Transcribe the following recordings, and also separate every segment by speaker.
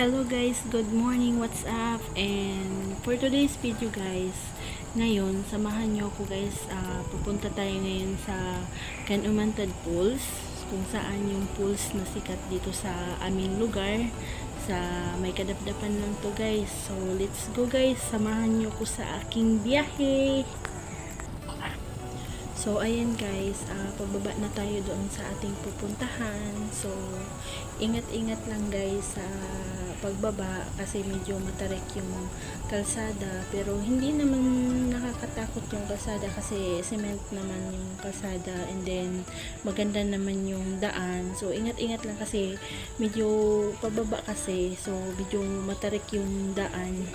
Speaker 1: Hello guys, good morning, what's up? And for today's video guys, ngayon samahan nyo ako guys, pupunta tayo ngayon sa Kanumantad Pools, kung saan yung pools na sikat dito sa aming lugar, sa may kadapdapan lang to guys. So let's go guys, samahan nyo ko sa aking biyahe. So ayan guys, pababa na tayo doon sa ating pupuntahan. So ingat-ingat lang guys sa pagbaba kasi medyo matarik yung kalsada, pero hindi naman nakakatakot yung kalsada kasi cement naman yung kalsada, and then maganda naman yung daan. So ingat-ingat lang kasi medyo pababa kasi, so medyo matarik yung daan.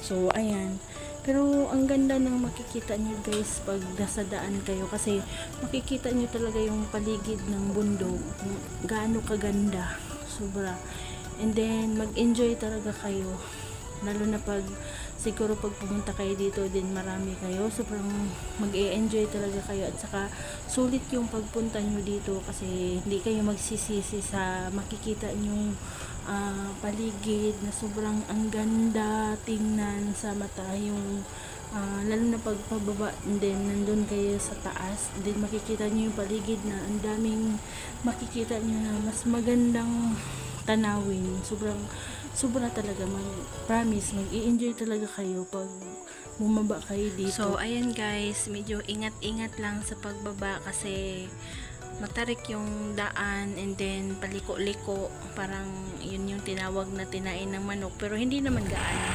Speaker 1: So ayan, pero ang ganda ng makikita nyo guys pag nasa daan kayo, kasi makikita nyo talaga yung paligid ng bundok, gaano kaganda, sobra. And then mag-enjoy talaga kayo, lalo na pag siguro pag pumunta kayo dito din marami kayo, sobrang mag-e-enjoy talaga kayo. At saka sulit yung pagpunta nyo dito kasi hindi kayo magsisisi sa makikita nyo paligid na sobrang ang ganda tingnan sa mata, yung lalo na pag pababa, and then nandun kayo sa taas, then makikita nyo yung paligid na ang daming makikita nyo na mas magandang tanawin. Sobra talaga, promise mag-i-enjoy talaga kayo pag bumaba kayo dito. So ayan guys, medyo ingat-ingat lang sa pagbaba kasi matarik yung daan, and then paliko-liko, parang yun yung tinawag na tinain ng manok, pero hindi naman gaano.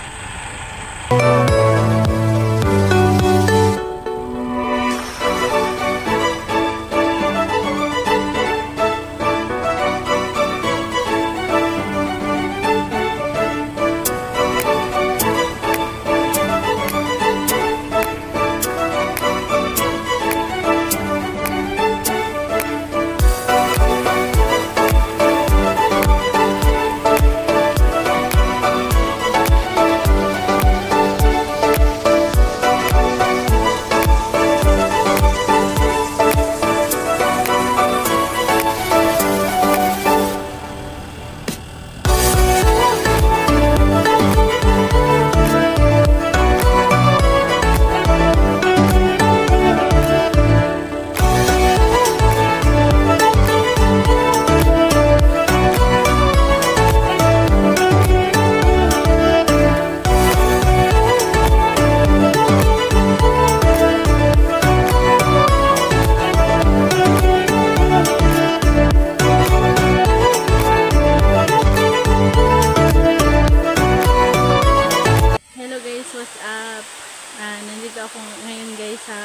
Speaker 1: Nandito ako ngayon guys sa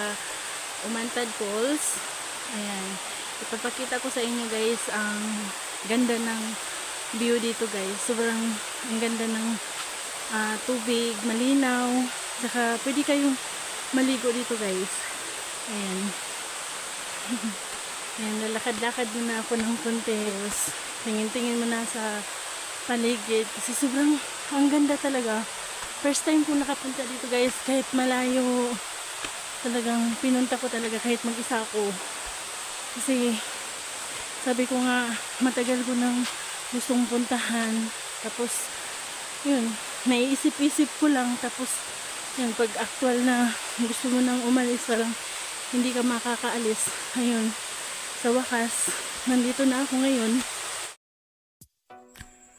Speaker 1: Umantad Falls. Ayan, ipapakita ko sa inyo guys ang ganda ng view dito guys. Sobrang ang ganda ng tubig, malinaw, saka pwede kayong maligo dito guys. Ayan. Ayan, lalakad-lakad muna ako ng konti, tingin-tingin muna sa paligid kasi sobrang ang ganda talaga. First time ko nakapunta dito guys, kahit malayo, talagang pinunta ko talaga kahit mag-isa ako. Kasi sabi ko nga, matagal ko nang gustong puntahan. Tapos, yun, naiisip-isip ko lang. Tapos, yun, pag actual na gusto mo nang umalis, parang hindi ka makakaalis. Ayun, sa wakas, nandito na ako ngayon.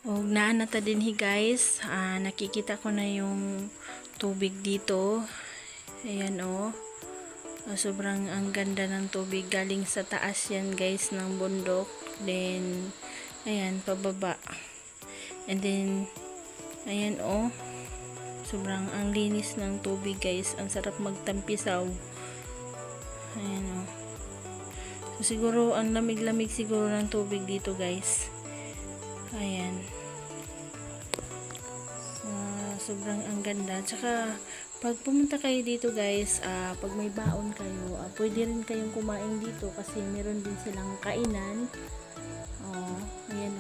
Speaker 1: O naanata din guys, nakikita ko na yung tubig dito. Ayan sobrang ang ganda ng tubig, galing sa taas yan guys ng bundok, then ayan pababa, and then ayan sobrang ang linis ng tubig guys, ang sarap magtampisaw. Ayan so, siguro ang lamig-lamig siguro ng tubig dito guys. Ayan. Sobrang ang ganda. Tsaka pag pumunta kayo dito guys, pag may baon kayo, pwede rin kayong kumain dito kasi meron din silang kainan. Ayan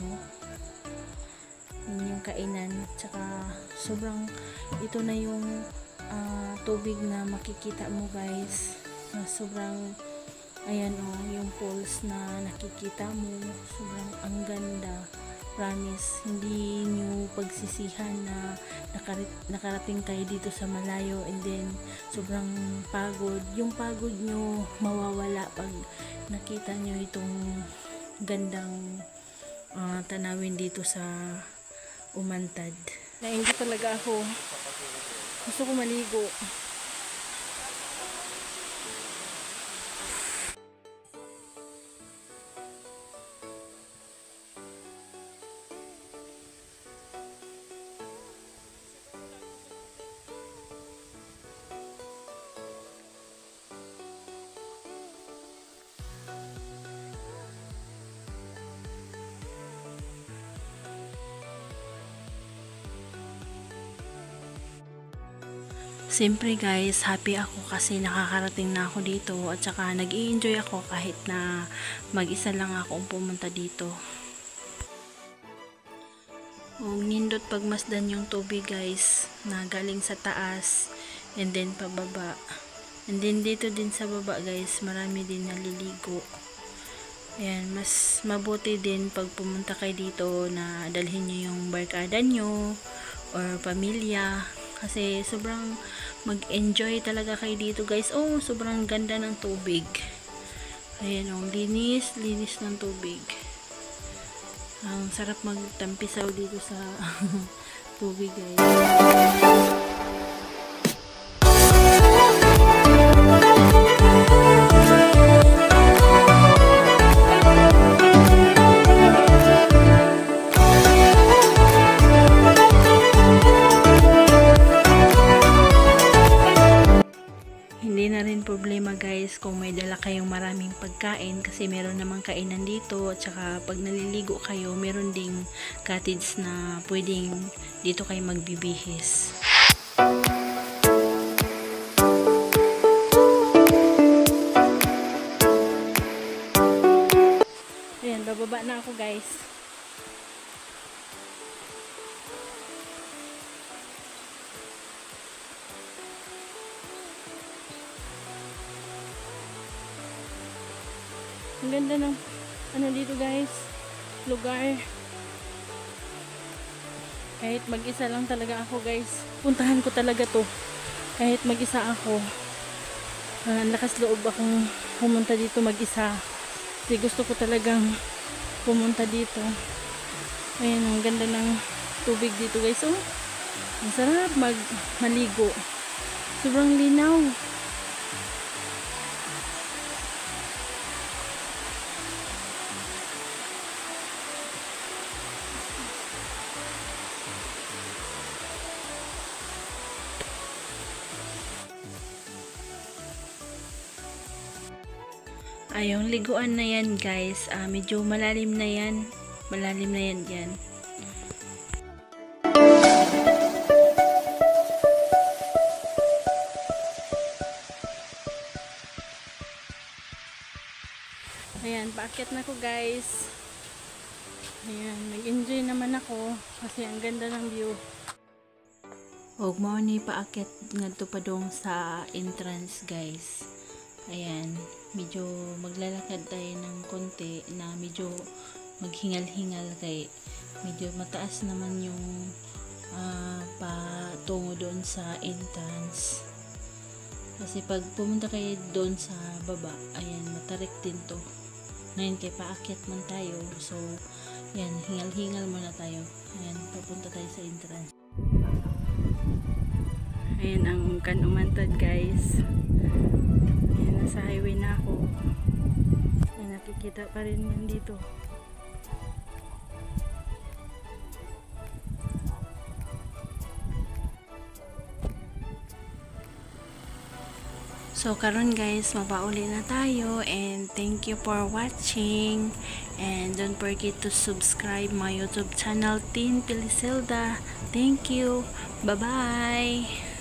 Speaker 1: yun yung kainan. Tsaka sobrang ito na yung tubig na makikita mo guys. Sobrang ayan yung falls na nakikita mo, sobrang ang ganda. Promise, hindi nyo pagsisihan na nakarating kayo dito sa malayo and then sobrang pagod. Yung pagod nyo mawawala pag nakita nyo itong gandang tanawin dito sa Umantad. Na-enjoy talaga ako. Gusto ko maligo. Siyempre guys, happy ako kasi nakakarating na ako dito at saka nag-i-enjoy ako kahit na mag-isa lang ako pumunta dito. Nindot pagmasdan yung tubig guys na galing sa taas and then pababa. And then dito din sa baba guys, marami din naliligo. Ayan, mas mabuti din pag pumunta kayo dito na dalhin nyo yung barkada nyo or pamilya. Kasi sobrang mag-enjoy talaga kayo dito guys. Oh, sobrang ganda ng tubig. Ayan oh, linis ng tubig. Ang sarap magtampisaw dito sa tubig guys. Hindi na rin problema guys kung may dala kayong maraming pagkain kasi meron namang kainan dito at saka pag naliligo kayo meron ding cottage na pwedeng dito kayo magbibihis. Ayan, bababa na ako guys. Ang ganda ng ano dito guys, lugar. Kahit mag-isa lang talaga ako guys, puntahan ko talaga to. Kahit mag-isa ako, lakas loob akong pumunta dito mag-isa. Kasi gusto ko talagang pumunta dito. Ayan, ang ganda ng tubig dito guys. Oh, ang sarap maligo. Sobrang linaw. Yung liguan na yan guys, medyo malalim na yan. Malalim na yan dyan. Ayan, paakyat na ko guys. Ayan, nag-enjoy naman ako kasi ang ganda ng view. Huwag mo ni paakyat ngadto pa dong sa entrance guys. Ayan, medyo maglalakad tayo ng konti na medyo maghingal-hingal kay medyo mataas naman yung patungo doon sa entrance. Kasi pag pumunta kayo doon sa baba, ayan, matarik din to. Ngayon kay paakyat man tayo. So, ayan, hingal-hingal muna tayo. Ayan, papunta tayo sa entrance. Ayan ang Umantad guys. Ayan, nasa highway na ako. Ayan, nakikita pa rin yan dito. So karon guys, mapauli na tayo and thank you for watching and don't forget to subscribe my YouTube channel Teen Pilisilda. Thank you. Bye bye.